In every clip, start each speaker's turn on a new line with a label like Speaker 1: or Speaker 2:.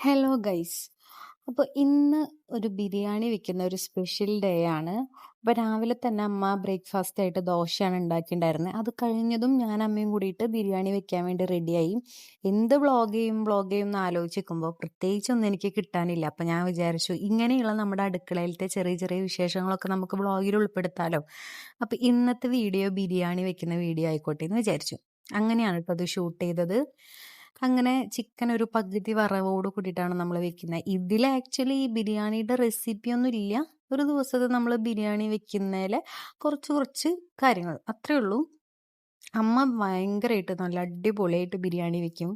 Speaker 1: Hello guys. അപ്പോൾ ഇന്ന് ഒരു ബിരിയാണി വെക്കുന്ന ഒരു സ്പെഷ്യൽ ഡേ ആണ്. അപ്പോൾ രാവിലെ തന്നെ അമ്മ ബ്രേക്ക്ഫാസ്റ്റ് ആയിട്ട് ദോശയാണ് ഉണ്ടാക്കിയിട്ടുണ്ടായിരുന്നത്. അത് കഴിഞ്ഞതും ഞാൻ അമ്മയും കൂടിയിട്ട് ബിരിയാണി വെക്കാൻ വേണ്ടി റെഡിയായി. എന്ത് വ്ളോഗ് ചെയ്യും എന്ന് ആലോചിക്കുമ്പോൾ പ്രത്യേകിച്ചൊന്നും എനിക്ക് കിട്ടാനില്ല. അപ്പോൾ ഞാൻ വിചാരിച്ചു ഇങ്ങനെയുള്ള നമ്മുടെ അടുക്കളയിലത്തെ ചെറിയ ചെറിയ വിശേഷങ്ങളൊക്കെ നമുക്ക് വ്ളോഗിൽ ഉൾപ്പെടുത്താലോ. അപ്പോൾ ഇന്നത്തെ വീഡിയോ ബിരിയാണി വെക്കുന്ന വീഡിയോ ആയിക്കോട്ടെ എന്ന് വിചാരിച്ചു. അങ്ങനെയാണ് കേട്ടോ അത് ഷൂട്ട് ചെയ്തത്. അങ്ങനെ ചിക്കൻ ഒരു പകുതി വറവോട് കൂടിയിട്ടാണ് നമ്മൾ വെക്കുന്നത്. ഇതിൽ ആക്ച്വലി ബിരിയാണിയുടെ റെസിപ്പി ഒന്നും ഇല്ല. ഒരു ദിവസത്തെ നമ്മൾ ബിരിയാണി വെക്കുന്നതിലെ കുറച്ച് കുറച്ച് കാര്യങ്ങൾ അത്രേ ഉള്ളൂ. അമ്മ ഭയങ്കരമായിട്ട് നല്ല അടിപൊളിയായിട്ട് ബിരിയാണി വെക്കും.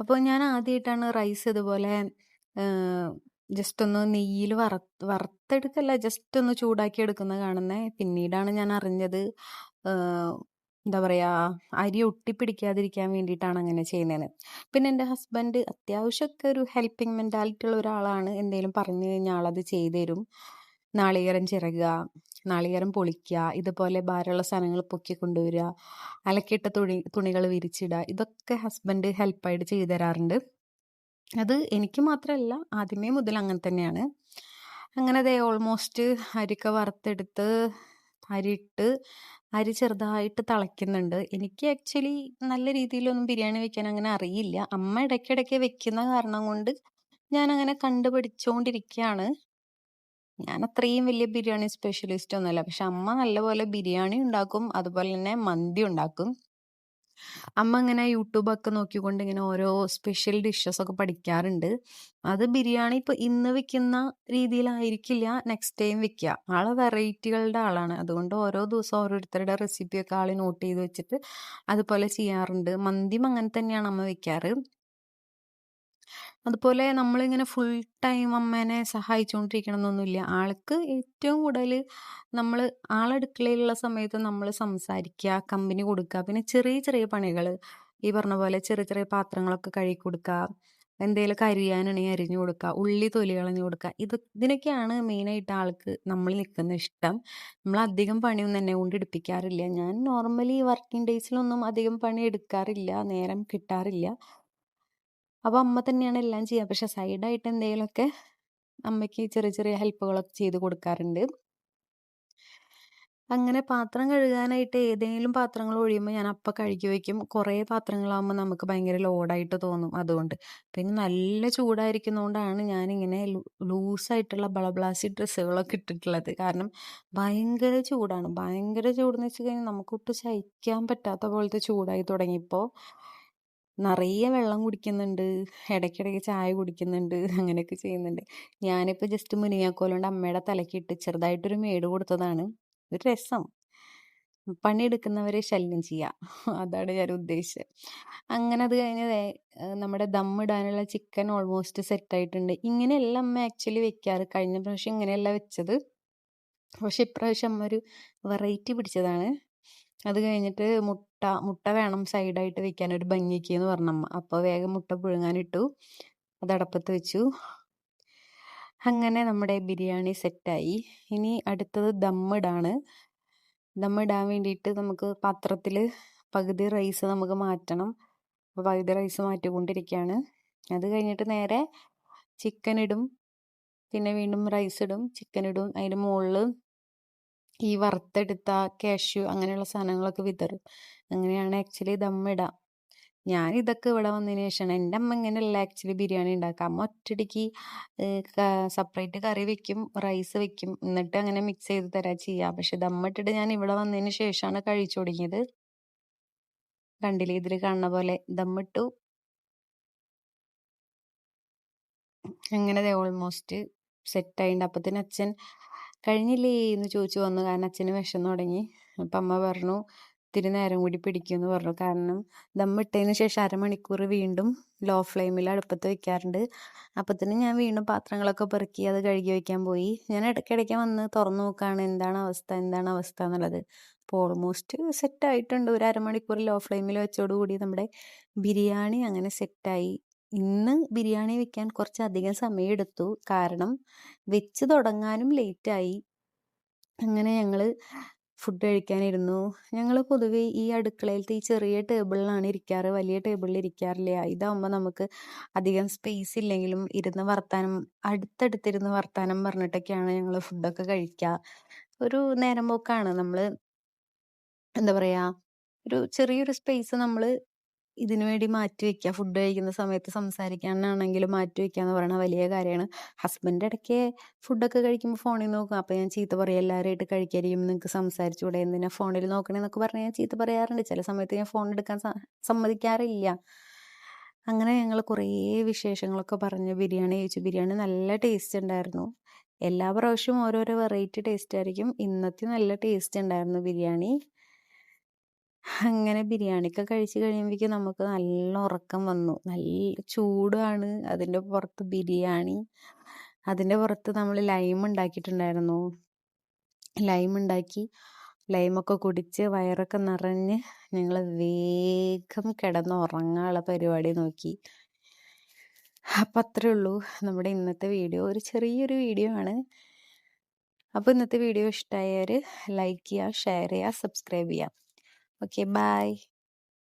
Speaker 1: അപ്പോൾ ഞാൻ ആദ്യമായിട്ടാണ് റൈസ് ഇതുപോലെ ജസ്റ്റ് ഒന്ന് നെയ്യിൽ വറുത്തെടുക്കല്ല, ജസ്റ്റ് ഒന്ന് ചൂടാക്കി എടുക്കുന്നത് കാണുന്നത്. പിന്നീടാണ് ഞാൻ അറിഞ്ഞത് എന്താ പറയുക, അരി ഒട്ടിപ്പിടിക്കാതിരിക്കാൻ വേണ്ടിയിട്ടാണ് അങ്ങനെ ചെയ്യുന്നതെന്ന്. പിന്നെ എൻ്റെ ഹസ്ബൻഡ് അത്യാവശ്യമൊക്കെ ഒരു ഹെൽപ്പിംഗ് മെൻറ്റാലിറ്റി ഉള്ള ഒരാളാണ്. എന്തെങ്കിലും പറഞ്ഞു കഴിഞ്ഞാൽ ആളത് ചെയ്തു തരും. നാളികേരം ചിരകുക, നാളികേരം പൊളിക്കുക, ഇതുപോലെ ഭാരമുള്ള സാധനങ്ങൾ പൊക്കി കൊണ്ടുവരിക, അലക്കിയിട്ട തുണികൾ വിരിച്ചിടുക, ഇതൊക്കെ ഹസ്ബൻഡ് ഹെൽപ്പായിട്ട് ചെയ്തു തരാറുണ്ട്. അത് എനിക്ക് മാത്രമല്ല, ആദ്യമേ മുതൽ അങ്ങനെ തന്നെയാണ്. അങ്ങനെ ദേ ഓൾമോസ്റ്റ് അരിയൊക്കെ വറുത്തെടുത്ത് അരി ചെറുതായിട്ട് തിളയ്ക്കുന്നുണ്ട്. എനിക്ക് ആക്ച്വലി നല്ല രീതിയിലൊന്നും ബിരിയാണി വെക്കാൻ അങ്ങനെ അറിയില്ല. അമ്മ ഇടയ്ക്കിടയ്ക്ക് വെക്കുന്ന കാരണം കൊണ്ട് ഞാൻ അങ്ങനെ കണ്ടുപഠിച്ചുകൊണ്ടിരിക്കുകയാണ്. ഞാൻ അത്രയും വലിയ ബിരിയാണി സ്പെഷ്യലിസ്റ്റ് ഒന്നുമല്ല. പക്ഷെ അമ്മ നല്ലപോലെ ബിരിയാണി ഉണ്ടാക്കും, അതുപോലെ തന്നെ മന്തി ഉണ്ടാക്കും. അമ്മ ഇങ്ങനെ യൂട്യൂബൊക്കെ നോക്കിക്കൊണ്ട് ഇങ്ങനെ ഓരോ സ്പെഷ്യൽ ഡിഷസ് ഒക്കെ പഠിക്കാറുണ്ട്. അത് ബിരിയാണി ഇപ്പൊ ഇന്ന് വെക്കുന്ന രീതിയിലായിരിക്കില്ല നെക്സ്റ്റ് ടൈം വെക്കുക. ആള് വെറൈറ്റികളുടെ ആളാണ്. അതുകൊണ്ട് ഓരോ ദിവസം ഓരോരുത്തരുടെ റെസിപ്പിയൊക്കെ ആള് നോട്ട് ചെയ്ത് വെച്ചിട്ട് അതുപോലെ ചെയ്യാറുണ്ട്. മന്തിയും അങ്ങനെ തന്നെയാണ് അമ്മ വെക്കാറ്. അതുപോലെ നമ്മളിങ്ങനെ ഫുൾ ടൈം അമ്മേനെ സഹായിച്ചുകൊണ്ടിരിക്കണം എന്നൊന്നുമില്ല. ആൾക്ക് ഏറ്റവും കൂടുതൽ നമ്മൾ ആളടുക്കളയിലുള്ള സമയത്ത് നമ്മൾ സംസാരിക്കുക, കമ്പനി കൊടുക്കുക, പിന്നെ ചെറിയ ചെറിയ പണികൾ ഈ പറഞ്ഞ പോലെ ചെറിയ ചെറിയ പാത്രങ്ങളൊക്കെ കഴുകി കൊടുക്കുക, എന്തെങ്കിലുമൊക്കെ അരിയാനാണെങ്കിൽ അരിഞ്ഞു കൊടുക്കുക, ഉള്ളി തൊലി കളഞ്ഞു കൊടുക്കുക, ഇതിനൊക്കെയാണ് മെയിനായിട്ട് ആൾക്ക് നമ്മൾ നിൽക്കുന്ന ഇഷ്ടം. നമ്മൾ അധികം പണിയൊന്നും എന്നെ കൊണ്ട് എടുപ്പിക്കാറില്ല. ഞാൻ നോർമലി വർക്കിംഗ് ഡേയ്സിലൊന്നും അധികം പണി എടുക്കാറില്ല, നേരം കിട്ടാറില്ല. അപ്പോൾ അമ്മ തന്നെയാണ് എല്ലാം ചെയ്യുക. പക്ഷെ സൈഡായിട്ട് എന്തെങ്കിലുമൊക്കെ അമ്മയ്ക്ക് ചെറിയ ചെറിയ ഹെൽപ്പുകളൊക്കെ ചെയ്ത് കൊടുക്കാറുണ്ട്. അങ്ങനെ പാത്രം കഴുകാനായിട്ട് ഏതെങ്കിലും പാത്രങ്ങൾ ഒഴിയുമ്പോൾ ഞാൻ അപ്പം കഴുകി വയ്ക്കും. കുറേ പാത്രങ്ങളാകുമ്പോൾ നമുക്ക് ഭയങ്കര ലോഡായിട്ട് തോന്നും. അതുകൊണ്ട് പിന്നെ നല്ല ചൂടായിരിക്കുന്നതുകൊണ്ടാണ് ഞാനിങ്ങനെ ലൂസായിട്ടുള്ള ബളബ്ലാസി ഡ്രസ്സുകളൊക്കെ ഇട്ടിട്ടുള്ളത്. കാരണം ഭയങ്കര ചൂടാണ്. ഭയങ്കര ചൂടെന്ന് വെച്ച് കഴിഞ്ഞാൽ നമുക്കൊട്ട് സഹിക്കാൻ പറ്റാത്ത പോലത്തെ ചൂടായി തുടങ്ങിയപ്പോൾ നിറയെ വെള്ളം കുടിക്കുന്നുണ്ട്, ഇടയ്ക്കിടയ്ക്ക് ചായ കുടിക്കുന്നുണ്ട്, അങ്ങനെയൊക്കെ ചെയ്യുന്നുണ്ട്. ഞാനിപ്പോൾ ജസ്റ്റ് മുരിങ്ങാക്കോൽ കൊണ്ട് അമ്മയുടെ തലക്കിട്ട് ചെറുതായിട്ടൊരു മേട് കൊടുത്തതാണ്. ഒരു രസം. പണിയെടുക്കുന്നവരെ ശല്യം ചെയ്യുക, അതാണ് ഞാൻ ഉദ്ദേശിച്ചത്. അങ്ങനെ അത് കഴിഞ്ഞ് നമ്മുടെ ദമ്മിടാനുള്ള ചിക്കൻ ഓൾമോസ്റ്റ് സെറ്റായിട്ടുണ്ട്. ഇങ്ങനെയല്ല അമ്മ ആക്ച്വലി വെക്കാറ്. കഴിഞ്ഞ പ്രാവശ്യം ഇങ്ങനെയല്ല വെച്ചത്. പക്ഷെ ഇപ്രാവശ്യം അമ്മ ഒരു വെറൈറ്റി പിടിച്ചതാണ്. അത് കഴിഞ്ഞിട്ട് മുട്ട വേണം സൈഡായിട്ട് വെക്കാൻ ഒരു ഭംഗിക്ക് എന്ന് പറഞ്ഞമ്മ. അപ്പോൾ വേഗം മുട്ട പുഴുങ്ങാനിട്ടു, അത് അടപ്പത്ത് വെച്ചു. അങ്ങനെ നമ്മുടെ ബിരിയാണി സെറ്റായി. ഇനി അടുത്തത് ദമ്മിടാണ്. ദമ്മിടാൻ വേണ്ടിയിട്ട് നമുക്ക് പാത്രത്തിൽ പകുതി റൈസ് നമുക്ക് മാറ്റണം. അപ്പോൾ പകുതി റൈസ് മാറ്റിക്കൊണ്ടിരിക്കുകയാണ്. അത് കഴിഞ്ഞിട്ട് നേരെ ചിക്കൻ ഇടും, പിന്നെ വീണ്ടും റൈസ് ഇടും, ചിക്കൻ ഇടും, അതിൻ്റെ മുകളിൽ ഈ വറുത്തെടുത്ത കാഷ്യൂ അങ്ങനെയുള്ള സാധനങ്ങളൊക്കെ വിതറും. അങ്ങനെയാണ് ആക്ച്വലി ദമ്മിടുക. ഞാൻ ഇതൊക്കെ ഇവിടെ വന്നതിന് ശേഷമാണ്. എൻ്റെ അമ്മ ഇങ്ങനെയല്ല ആക്ച്വലി ബിരിയാണി ഉണ്ടാക്കുക. അമ്മ ഒറ്റയടിക്ക് സെപ്പറേറ്റ് കറി വെക്കും, റൈസ് വെക്കും, എന്നിട്ട് അങ്ങനെ മിക്സ് ചെയ്ത് തരാ ചെയ്യുക. പക്ഷെ ദമ്മിട്ടിട്ട് ഞാൻ ഇവിടെ വന്നതിന് ശേഷമാണ് കഴിച്ചു തുടങ്ങിയത്. കണ്ടില്ലേ, ഇതിൽ കാണുന്ന പോലെ ദമ്മിട്ടു. അങ്ങനെ ഓൾമോസ്റ്റ് സെറ്റായിട്ടുണ്ട്. അപ്പത്തിന് അച്ഛൻ കഴിഞ്ഞില്ലേ എന്ന് ചോദിച്ചു വന്നു. കാരണം അച്ഛന് വിശന്നു തുടങ്ങി. അപ്പം അമ്മ പറഞ്ഞു ഇത്തിരി നേരം കൂടി പിടിക്കുമെന്ന് പറഞ്ഞു. കാരണം ദമ്മിട്ടതിന് ശേഷം അരമണിക്കൂർ വീണ്ടും ലോ ഫ്ലെയിമിൽ അടുപ്പത്ത് വെക്കാറുണ്ട്. അപ്പത്തിന് ഞാൻ വീണ്ടും പാത്രങ്ങളൊക്കെ പെറുക്കി അത് കഴുകി വയ്ക്കാൻ പോയി. ഞാൻ ഇടയ്ക്കിടയ്ക്ക് വന്ന് തുറന്നു നോക്കുകയാണ് എന്താണ് അവസ്ഥ എന്നുള്ളത്. അപ്പോൾ ഓൾമോസ്റ്റ് സെറ്റായിട്ടുണ്ട്. ഒരു അരമണിക്കൂർ ലോ ഫ്ലെയിമിൽ വെച്ചോടുകൂടി നമ്മുടെ ബിരിയാണി അങ്ങനെ സെറ്റായി. ഇന്ന് ബിരിയാണി വെക്കാൻ കുറച്ചധികം സമയം എടുത്തു. കാരണം വെച്ച് തുടങ്ങാനും ലേറ്റായി. അങ്ങനെ ഞങ്ങൾ ഫുഡ് കഴിക്കാനിരുന്നു. ഞങ്ങൾ പൊതുവേ ഈ അടുക്കളയിലത്തെ ഈ ചെറിയ ടേബിളിലാണ് ഇരിക്കാറ്. വലിയ ടേബിളിൽ ഇരിക്കാറില്ല. ഇതാവുമ്പോൾ നമുക്ക് അധികം സ്പേസ് ഇല്ലെങ്കിലും ഇരുന്ന് വർത്താനം അടുത്തടുത്തിരുന്ന് വർത്താനം പറഞ്ഞിട്ടൊക്കെയാണ് ഞങ്ങൾ ഫുഡൊക്കെ കഴിക്കുക. ഒരു നേരം പോക്കാണ്. എന്താ പറയാ, ഒരു ചെറിയൊരു സ്പേസ് നമ്മള് ഇതിനു വേണ്ടി മാറ്റി വെക്കുക. ഫുഡ് കഴിക്കുന്ന സമയത്ത് സംസാരിക്കാനാണെങ്കിലും മാറ്റി വെക്കുക എന്ന് പറയുന്നത് വലിയ കാര്യമാണ്. ഹസ്ബൻഡ് ഇടയ്ക്ക് ഫുഡൊക്കെ കഴിക്കുമ്പോൾ ഫോണിൽ നോക്കും. അപ്പോൾ ഞാൻ ചീത്ത പറയും, എല്ലാവരുമായിട്ട് കഴിക്കാതിരിക്കും, നിങ്ങൾക്ക് സംസാരിച്ചുകൂടെ, എന്തിനാ ഫോണിൽ നോക്കണേന്നൊക്കെ പറഞ്ഞ് ഞാൻ ചീത്ത പറയാറുണ്ട്. ചില സമയത്ത് ഞാൻ ഫോൺ എടുക്കാൻ സമ്മതിക്കാറില്ല. അങ്ങനെ ഞങ്ങൾ കുറേ വിശേഷങ്ങളൊക്കെ പറഞ്ഞ് ബിരിയാണി കഴിച്ചു. ബിരിയാണി നല്ല ടേസ്റ്റ് ഉണ്ടായിരുന്നു. എല്ലാ പ്രാവശ്യവും ഓരോരോ വെറൈറ്റി ടേസ്റ്റ് ആയിരിക്കും. ഇന്നത്തെ നല്ല ടേസ്റ്റ് ഉണ്ടായിരുന്നു ബിരിയാണി. അങ്ങനെ ബിരിയാണിയൊക്കെ കഴിച്ച് കഴിയുമ്പോഴേക്കും നമുക്ക് നല്ല ഉറക്കം വന്നു. നല്ല ചൂടാണ്. അതിൻ്റെ പുറത്ത് ബിരിയാണി. അതിൻ്റെ പുറത്ത് നമ്മൾ ലൈം ഉണ്ടാക്കിയിട്ടുണ്ടായിരുന്നു. ലൈം ഉണ്ടാക്കി ലൈമൊക്കെ കുടിച്ച് വയറൊക്കെ നിറഞ്ഞ് ഞങ്ങൾ വേഗം കിടന്ന് ഉറങ്ങാനുള്ള പരിപാടി നോക്കി. അപ്പം അത്രേ ഉള്ളൂ നമ്മുടെ ഇന്നത്തെ വീഡിയോ. ഒരു ചെറിയൊരു വീഡിയോ ആണ്. അപ്പോൾ ഇന്നത്തെ വീഡിയോ ഇഷ്ടമായവർ ലൈക്ക് ചെയ്യുക, ഷെയർ ചെയ്യുക, സബ്സ്ക്രൈബ് ചെയ്യുക. Okay, by.